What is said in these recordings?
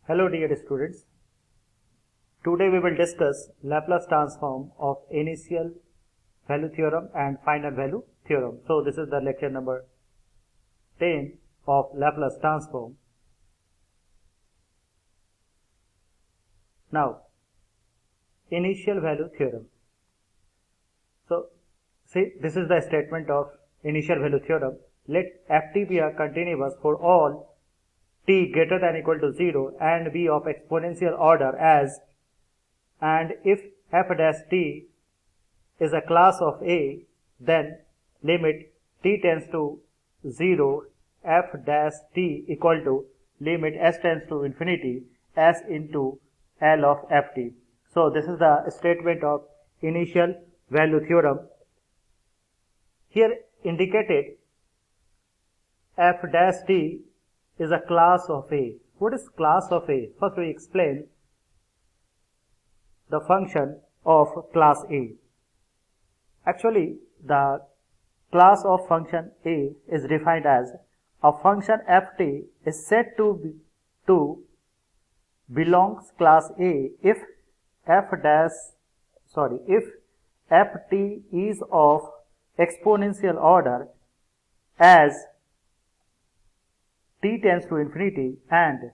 Hello dear students, today we will discuss Laplace transform of initial value theorem and final value theorem. So this is the lecture number 10 of Laplace transform. Now, initial value theorem. So see, this is the statement of initial value theorem. Let ft be a continuous for all t greater than equal to 0 and be of exponential order as, and if f dash t is a class of A, then limit t tends to 0 f dash t equal to limit s tends to infinity s into L of ft. So this is the statement of initial value theorem. Here indicated f dash t is a class of A. What is class of A? First we explain the function of class A. Actually, the class of function A is defined as a function ft is said to belongs class A if if ft is of exponential order as t tends to infinity and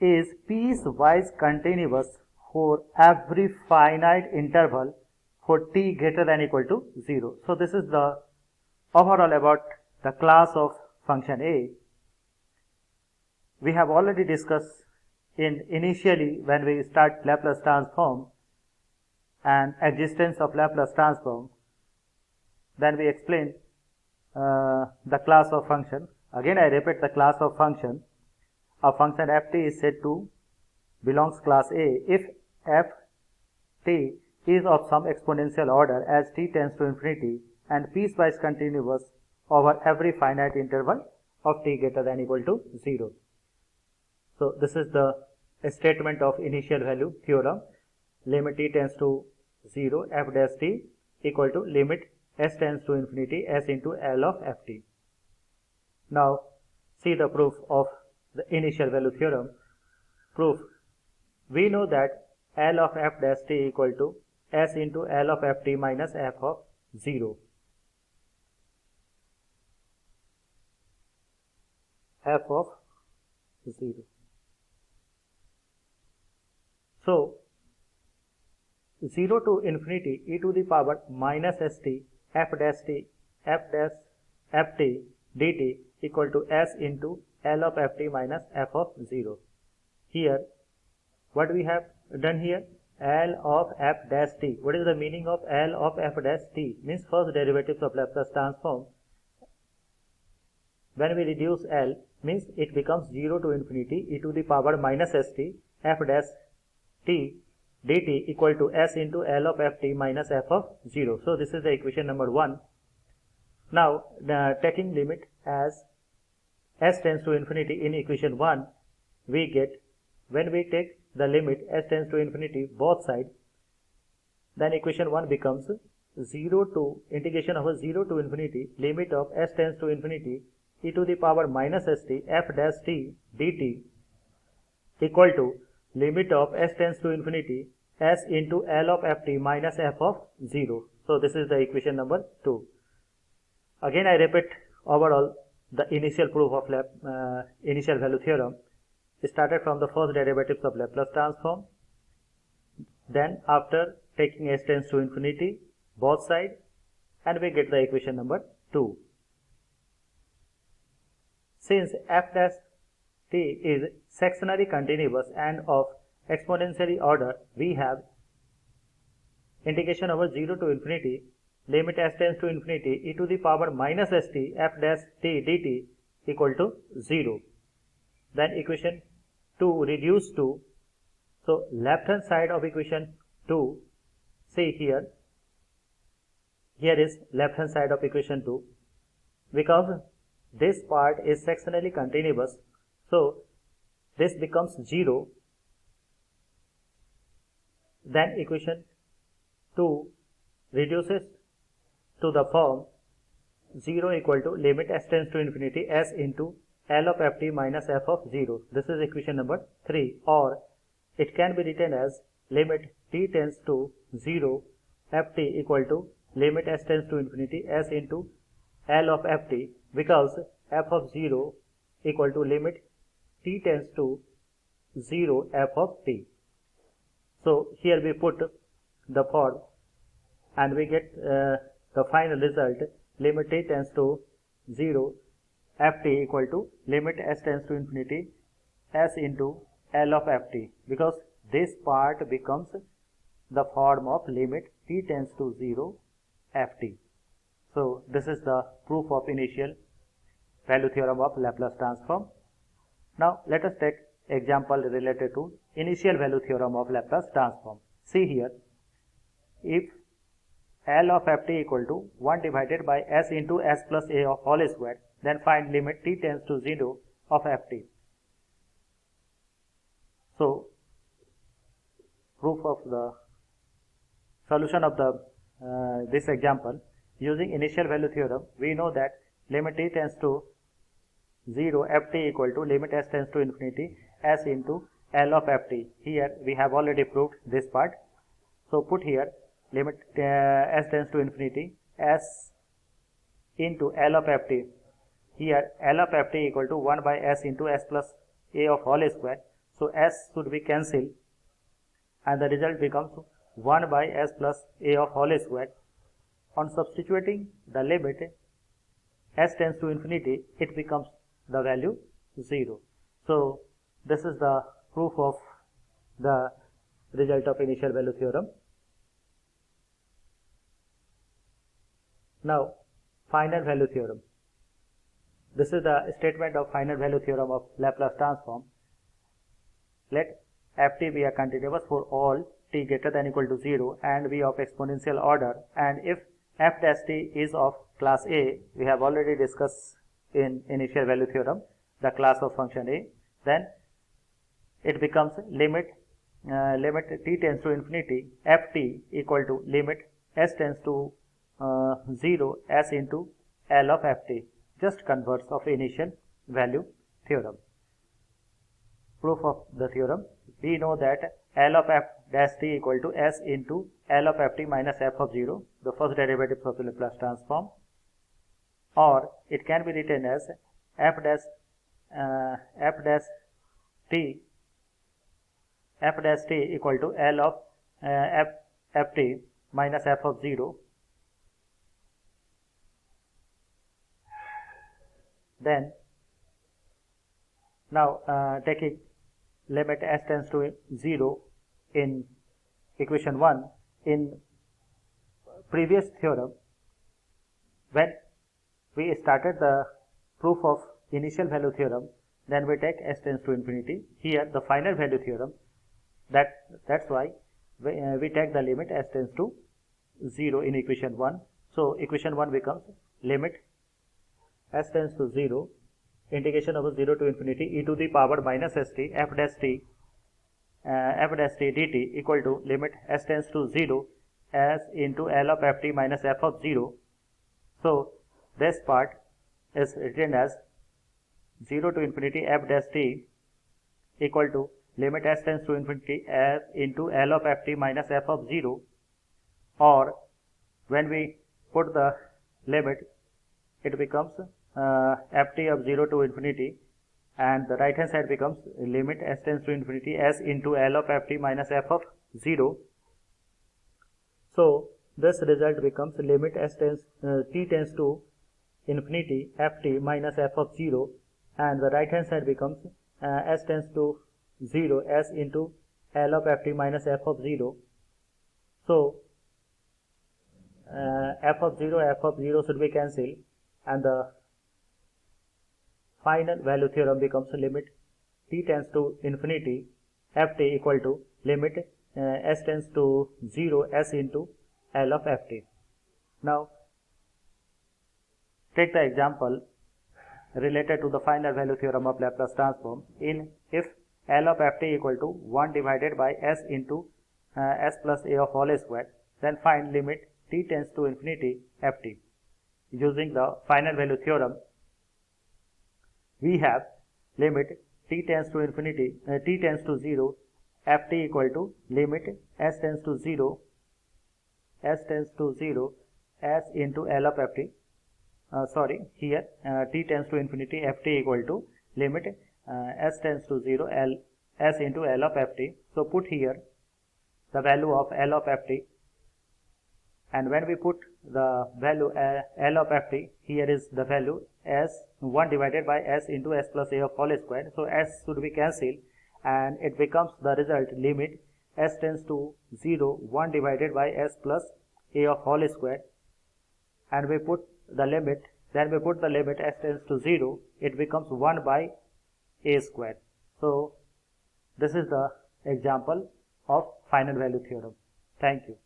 is piecewise continuous for every finite interval for t greater than equal to 0. So this is the overall about the class of function A. We have already discussed initially when we start Laplace transform and existence of Laplace transform. Then we explain the class of function. Again I repeat the class of function. A function ft is said to belongs class A if ft is of some exponential order as t tends to infinity and piecewise continuous over every finite interval of t greater than equal to 0. So this is the statement of initial value theorem. Limit t tends to 0 f dash t equal to limit s tends to infinity s into L of ft. Now see the proof of the initial value theorem. Proof. We know that L of f dash t equal to s into L of ft minus f of 0. F of 0. So 0 to infinity e to the power minus st f dash ft dt equal to s into L of ft minus f of 0. Here, what we have done here? L of f dash t. What is the meaning of L of f dash t? Means first derivatives of Laplace transform. When we reduce L, means it becomes 0 to infinity e to the power minus st f dash t dt equal to s into L of ft minus f of 0. So this is the equation number 1. Now taking limit as s tends to infinity in equation 1, we get, when we take the limit s tends to infinity both sides, then equation 1 becomes 0 to integration of 0 to infinity limit of s tends to infinity e to the power minus st f dash t dt equal to limit of s tends to infinity s into L of ft minus f of 0. So this is the equation number 2. Again I repeat overall the initial proof of initial value theorem. Started from the first derivatives of Laplace transform. Then after taking s tends to infinity both sides, and we get the equation number 2. Since f dash t is sectionally continuous and of exponentially order, we have integration over 0 to infinity limit s tends to infinity e to the power minus st f dash t dt equal to 0. Then equation 2 reduced to, so left hand side of equation 2, see here is left hand side of equation 2, because this part is sectionally continuous, so this becomes 0. Then equation 2 reduces to the form 0 equal to limit s tends to infinity s into L of ft minus f of 0. This is equation number 3, or it can be written as limit t tends to 0 ft equal to limit s tends to infinity s into L of ft, because f of 0 equal to limit t tends to 0 f of t. So here we put the form and we get the final result, limit t tends to 0 ft equal to limit s tends to infinity s into L of ft, because this part becomes the form of limit t tends to 0 ft. So this is the proof of initial value theorem of Laplace transform. Now let us take example related to initial value theorem of Laplace transform. See here, if L of ft equal to 1 divided by s into s plus a of whole square, then find limit t tends to 0 of ft. So proof of the solution of the this example using initial value theorem, we know that limit t tends to 0 ft equal to limit s tends to infinity s into L of ft. Here we have already proved this part. So put here limit s tends to infinity s into L of ft. Here L of ft equal to 1 by s into s plus a of whole square. So s should be cancelled and the result becomes 1 by s plus a of whole square. On substituting the limit s tends to infinity, it becomes the value 0. So this is the proof of the result of initial value theorem. Now final value theorem. This is the statement of final value theorem of Laplace transform. Let ft be a continuous for all t greater than equal to 0 and be of exponential order, and if f dash t is of class A, we have already discussed in initial value theorem the class of function A, then it becomes limit t tends to infinity ft equal to limit s tends to 0 s into L of ft, just converse of initial value theorem. Proof of the theorem, we know that L of f dash t equal to s into L of ft minus f of 0, the first derivative of the Laplace transform, or it can be written as f dash t equal to L of ft minus f of 0. Then now taking limit s tends to 0 in equation 1, in previous theorem when we started the proof of initial value theorem, then we take s tends to infinity. Here the final value theorem, that's why we take the limit s tends to 0 in equation 1. So equation 1 becomes limit s tends to 0 integration of 0 to infinity e to the power minus st f dash t dt equal to limit s tends to 0 s into L of ft minus f of 0. So this part is written as 0 to infinity f dash t equal to limit s tends to infinity s into L of ft minus f of 0, or when we put the limit, it becomes ft of 0 to infinity, and the right hand side becomes limit s tends to infinity s into L of ft minus f of 0. So this result becomes limit t tends to infinity ft minus f of 0, and the right hand side becomes s tends to 0 s into L of ft minus f of 0. So f of 0 should be cancelled, and the final value theorem becomes limit t tends to infinity ft equal to limit s tends to 0 s into L of ft. Now take the example related to the final value theorem of Laplace transform. In if L of ft equal to 1 divided by s into s plus a of whole square, then find limit t tends to infinity ft. Using the final value theorem, we have limit t tends to infinity, t tends to 0, ft equal to limit s tends to 0, s tends to 0, s into L of ft. Here t tends to infinity, ft equal to limit s tends to 0, s into L of ft. So put here the value of L of ft, and when we put the value L of ft, here is the value s 1 divided by s into s plus a of whole square. So s should be cancelled, and it becomes the result limit s tends to 0, 1 divided by s plus a of whole square, and we put the limit, then we put the limit s tends to 0, it becomes 1 by a square. So this is the example of final value theorem. Thank you.